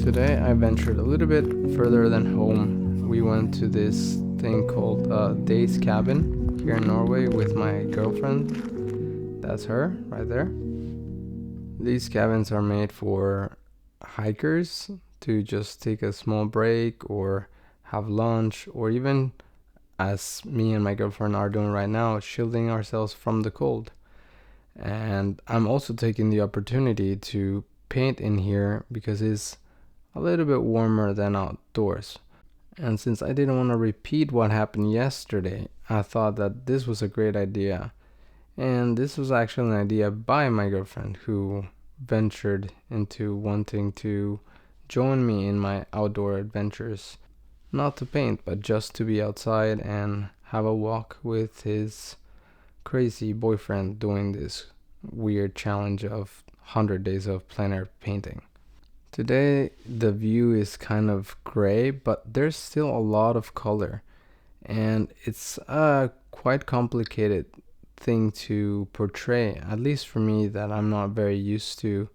Today I ventured a little bit further than home. We went to this thing called Day's Cabin here in Norway with my girlfriend. That's her right there. These cabins are made for hikers to just take a small break or have lunch, or even, as me and my girlfriend are doing right now, shielding ourselves from the cold. And I'm also taking the opportunity to paint in here because it's a little bit warmer than outdoors. And since I didn't want to repeat what happened yesterday, I thought that this was a great idea. And this was actually an idea by my girlfriend, who ventured into wanting to join me in my outdoor adventures. Not to paint, but just to be outside and have a walk with his crazy boyfriend doing this weird challenge of 100 days of plein air painting. Today the view is kind of gray, but there's still a lot of color, and it's a quite complicated thing to portray, at least for me, that I'm not very used to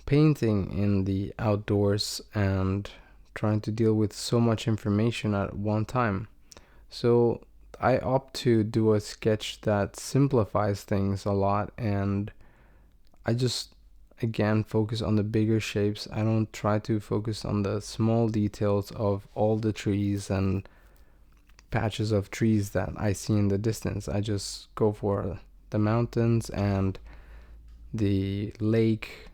painting in the outdoors and trying to deal with so much information at one time. So I opt to do a sketch that simplifies things a lot, and I just again focus on the bigger shapes. I don't try to focus on the small details of all the trees and patches of trees that I see in the distance. I just go for the mountains and the lake,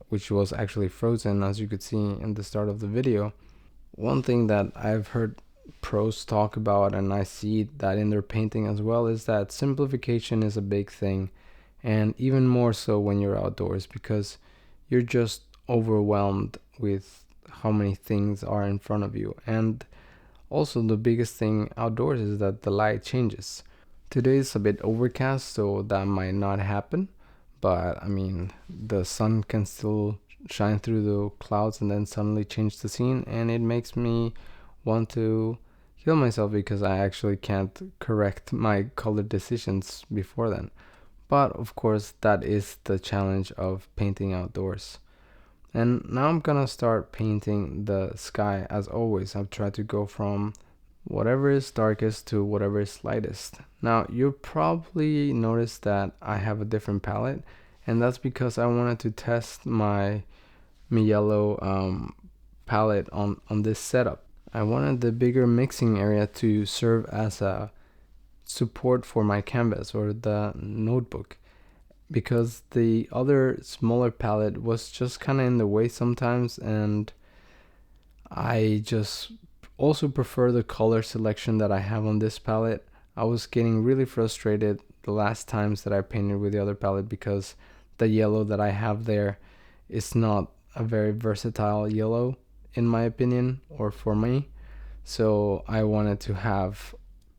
which was actually frozen, as you could see in the start of the video. One thing that I've heard pros talk about, and I see that in their painting as well, is that simplification is a big thing, and even more so when you're outdoors, because you're just overwhelmed with how many things are in front of you. And also, the biggest thing outdoors is that the light changes. Today is a bit overcast, so that might not happen, but I mean, the sun can still shine through the clouds and then suddenly change the scene, and it makes me want to kill myself because I actually can't correct my color decisions before then. But of course, that is the challenge of painting outdoors. And now I'm gonna start painting the sky. As always, I've tried to go from whatever is darkest to whatever is lightest. Now, you'll probably notice that I have a different palette, and that's because I wanted to test my Mi Yellow palette on this setup. I wanted the bigger mixing area to serve as a support for my canvas or the notebook, because the other smaller palette was just kind of in the way sometimes, and I just also prefer the color selection that I have on this palette. I was getting really frustrated the last times that I painted with the other palette because the yellow that I have there is not a very versatile yellow, in my opinion, or for me. So I wanted to have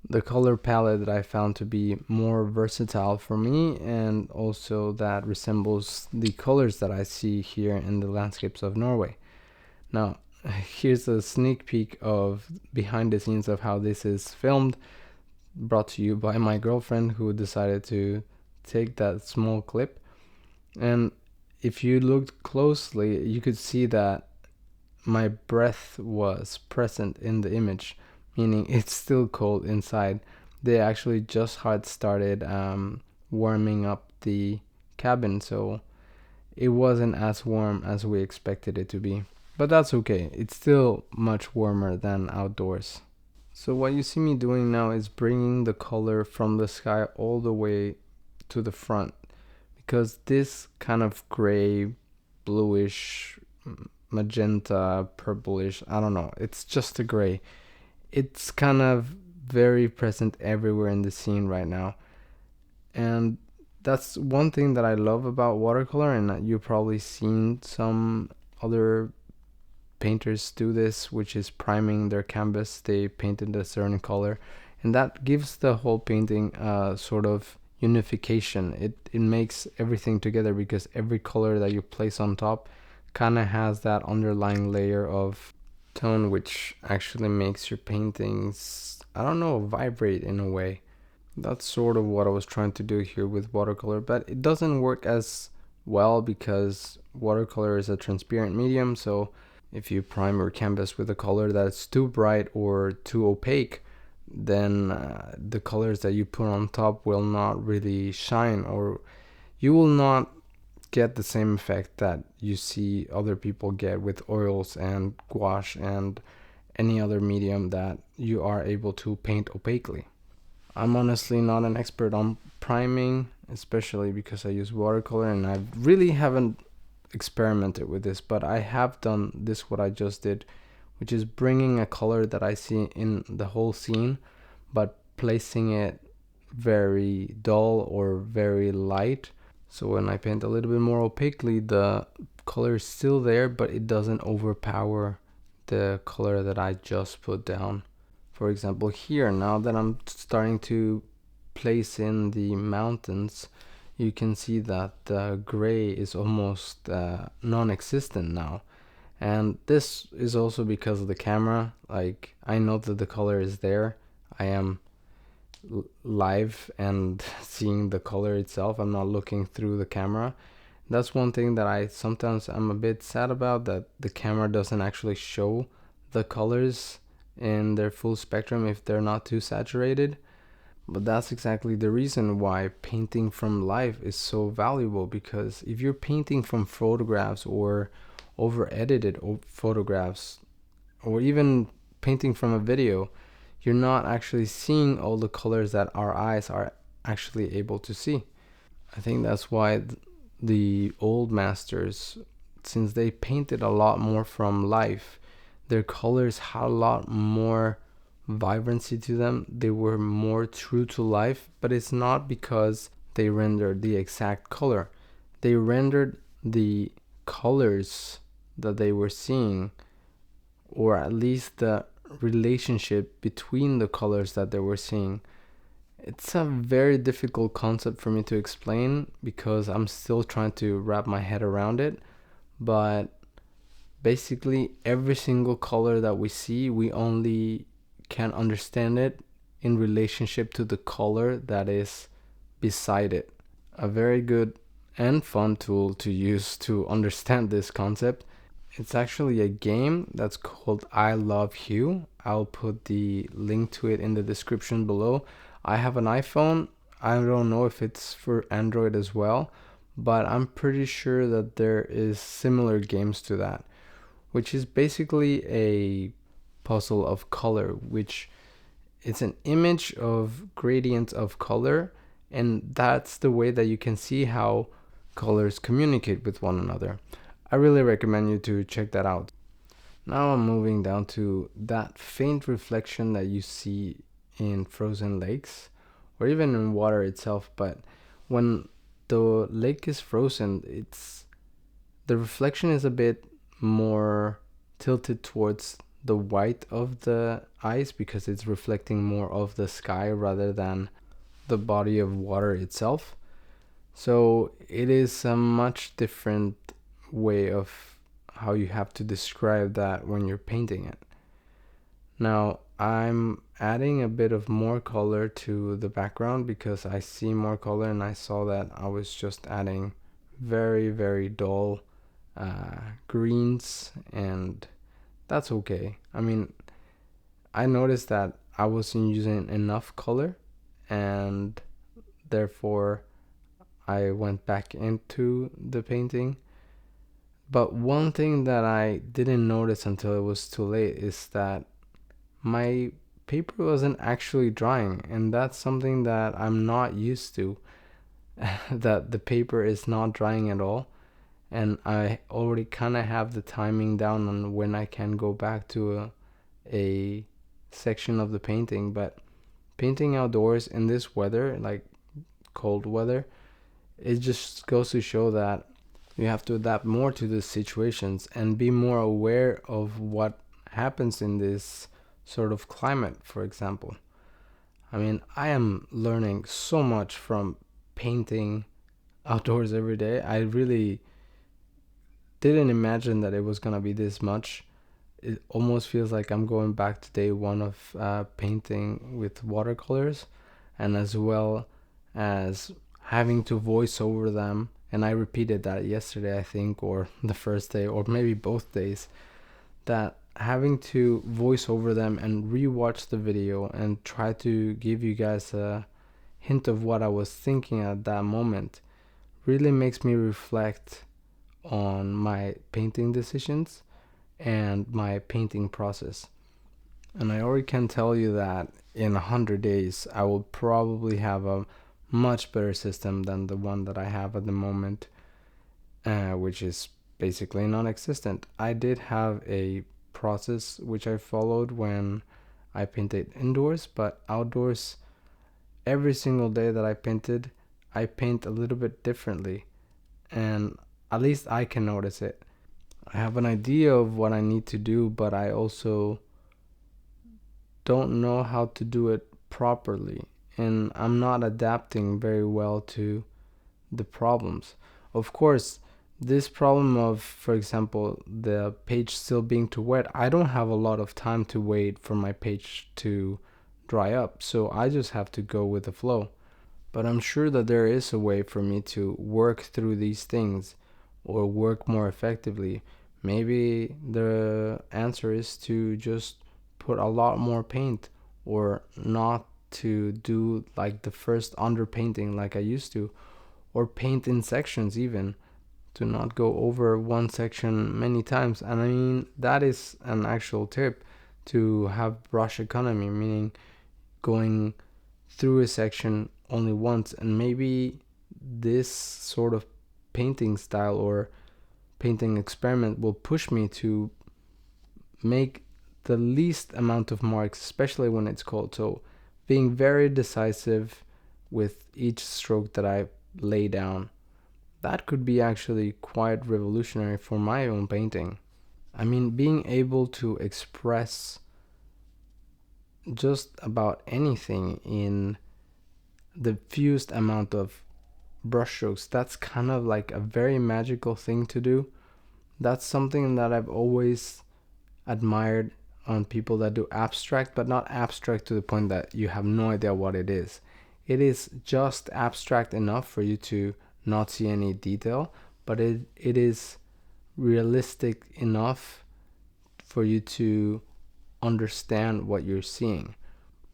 the color palette that I found to be more versatile for me, and also that resembles the colors that I see here in the landscapes of Norway. Now, here's a sneak peek of behind the scenes of how this is filmed, brought to you by my girlfriend, who decided to take that small clip. And if you looked closely, you could see that my breath was present in the image, meaning it's still cold inside. They actually just had started warming up the cabin, so it wasn't as warm as we expected it to be. But that's okay, it's still much warmer than outdoors. So what you see me doing now is bringing the color from the sky all the way to the front, because this kind of gray, bluish, magenta, purplish, I don't know, it's just a gray. It's kind of very present everywhere in the scene right now. And that's one thing that I love about watercolor, and you've probably seen some other painters do this, which is priming their canvas. They painted a certain color, and that gives the whole painting sort of unification. It makes everything together, because every color that you place on top kind of has that underlying layer of tone, which actually makes your paintings, I don't know, vibrate in a way. That's sort of what I was trying to do here with watercolor, but it doesn't work as well because watercolor is a transparent medium, so If you prime your canvas with a color that's too bright or too opaque, then the colors that you put on top will not really shine, or you will not get the same effect that you see other people get with oils and gouache and any other medium that you are able to paint opaquely. I'm honestly not an expert on priming, especially because I use watercolor, and I really haven't experimented with this, but I have done this, what I just did, which is bringing a color that I see in the whole scene, but placing it very dull or very light. So when I paint a little bit more opaquely, the color is still there, but it doesn't overpower the color that I just put down. For example, here, now that I'm starting to place in the mountains, you can see that the gray is almost non-existent now. And this is also because of the camera. Like, I know that the color is there. I am live and seeing the color itself. I'm not looking through the camera. That's one thing that I sometimes I'm a bit sad about, that the camera doesn't actually show the colors in their full spectrum if they're not too saturated. But that's exactly the reason why painting from life is so valuable, because if you're painting from photographs or over edited photographs, or even painting from a video, you're not actually seeing all the colors that our eyes are actually able to see. I think that's why the old masters, since they painted a lot more from life, their colors had a lot more vibrancy to them. They were more true to life, but it's not because they rendered the exact color. They rendered the colors that they were seeing, or at least the relationship between the colors that they were seeing. It's a very difficult concept for me to explain because I'm still trying to wrap my head around it, but basically every single color that we see, we only can understand it in relationship to the color that is beside it. A very good and fun tool to use to understand this concept. It's actually a game that's called I Love Hue. I'll put the link to it in the description below. I have an iPhone. I don't know if it's for Android as well, but I'm pretty sure that there is similar games to that, which is basically a puzzle of color, which it's an image of gradients of color, and that's the way that you can see how colors communicate with one another. I really recommend you to check that out. Now I'm moving down to that faint reflection that you see in frozen lakes or even in water itself, but when the lake is frozen, it's the reflection is a bit more tilted towards the white of the ice because it's reflecting more of the sky rather than the body of water itself. So it is a much different way of how you have to describe that when you're painting it. Now I'm adding a bit of more color to the background because I see more color, and I saw that I was just adding very, very dull greens, and that's okay. I mean, I noticed that I wasn't using enough color, and therefore I went back into the painting. But one thing that I didn't notice until it was too late is that my paper wasn't actually drying, and that's something that I'm not used to. That the paper is not drying at all, and I already kind of have the timing down on when I can go back to a section of the painting. But painting outdoors in this weather, like cold weather, it just goes to show that you have to adapt more to the situations and be more aware of what happens in this sort of climate, for example. I mean, I am learning so much from painting outdoors every day. I really didn't imagine that it was gonna be this much. It almost feels like I'm going back to day one of painting with watercolors, and as well as having to voice over them. And I repeated that yesterday, I think, or the first day, or maybe both days. that having to voice over them and rewatch the video and try to give you guys a hint of what I was thinking at that moment really makes me reflect on my painting decisions and my painting process. And I already can tell you that in 100 days, I will probably have a much better system than the one that I have at the moment, which is basically non-existent. I did have a process which I followed when I painted indoors, but outdoors, every single day that I painted, I paint a little bit differently, and at least I can notice it. I have an idea of what I need to do, but I also don't know how to do it properly, and I'm not adapting very well to the problems. Of course, this problem of, for example, the page still being too wet, I don't have a lot of time to wait for my page to dry up, so I just have to go with the flow. But I'm sure that there is a way for me to work through these things or work more effectively. Maybe the answer is to just put a lot more paint, or not to do like the first underpainting like I used to, or paint in sections, even to not go over one section many times. And I mean, that is an actual tip, to have brush economy, meaning going through a section only once. And maybe this sort of painting style or painting experiment will push me to make the least amount of marks, especially when it's cold. So being very decisive with each stroke that I lay down, that could be actually quite revolutionary for my own painting. I mean, being able to express just about anything in the fewest amount of brushstrokes, that's kind of like a very magical thing to do. That's something that I've always admired on people that do abstract, but not abstract to the point that you have no idea what it is. It is just abstract enough for you to not see any detail, but it is realistic enough for you to understand what you're seeing.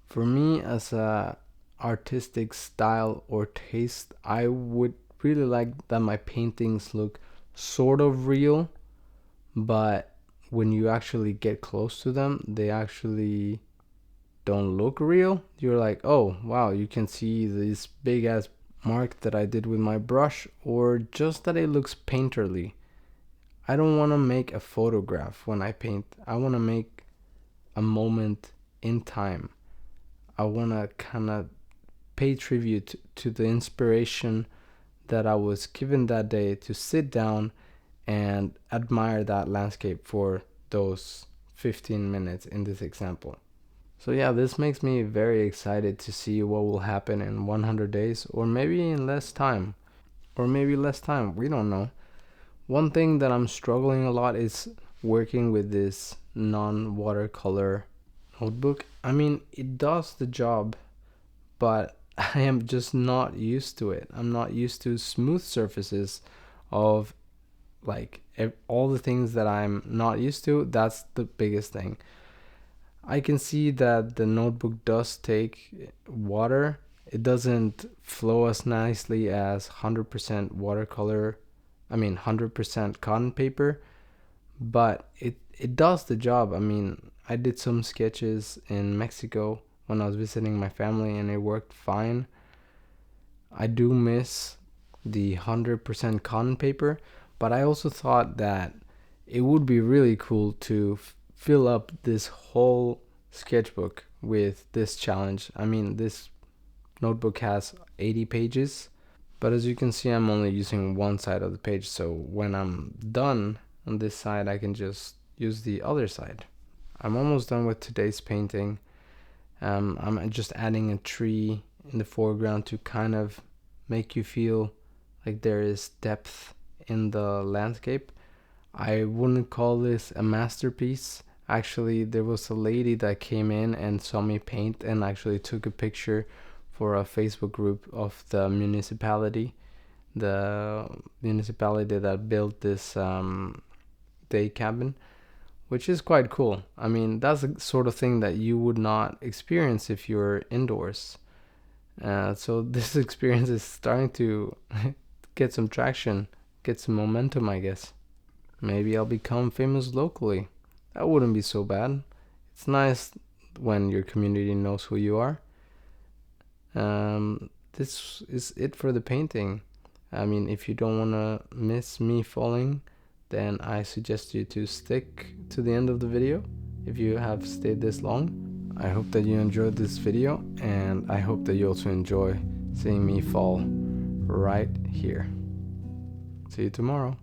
For me, as a artistic style or taste, I would really like that my paintings look sort of real, but when you actually get close to them, they actually don't look real. You're like, oh wow, you can see this big ass mark that I did with my brush, or just that it looks painterly. I don't want to make a photograph when I paint. I want to make a moment in time. I want to kind of pay tribute to the inspiration that I was given that day to sit down and admire that landscape for those 15 minutes in this example. So yeah, this makes me very excited to see what will happen in 100 days, or maybe in less time. Or maybe less time, we don't know. One thing that I'm struggling a lot is working with this non-watercolor notebook. I mean, it does the job, but I am just not used to it. I'm not used to smooth surfaces of like all the things that I'm not used to. That's the biggest thing. I can see that the notebook does take water. It doesn't flow as nicely as 100% watercolor, 100% cotton paper, but it does the job. I mean, I did some sketches in Mexico when I was visiting my family, and it worked fine. I do miss the 100% cotton paper, but I also thought that it would be really cool to fill up this whole sketchbook with this challenge. I mean, this notebook has 80 pages, but as you can see, I'm only using one side of the page, so when I'm done on this side, I can just use the other side. I'm almost done with today's painting. I'm just adding a tree in the foreground to kind of make you feel like there is depth in the landscape. I wouldn't call this a masterpiece. Actually, there was a lady that came in and saw me paint and actually took a picture for a Facebook group of the municipality that built this day cabin. which is quite cool. I mean, that's the sort of thing that you would not experience if you're indoors. So this experience is starting to get some traction, get some momentum, I guess. Maybe I'll become famous locally. That wouldn't be so bad. It's nice when your community knows who you are. This is it for the painting. I mean, if you don't want to miss me falling, then I suggest you to stick to the end of the video if you have stayed this long. I hope that you enjoyed this video, and I hope that you also enjoy seeing me fall right here. See you tomorrow.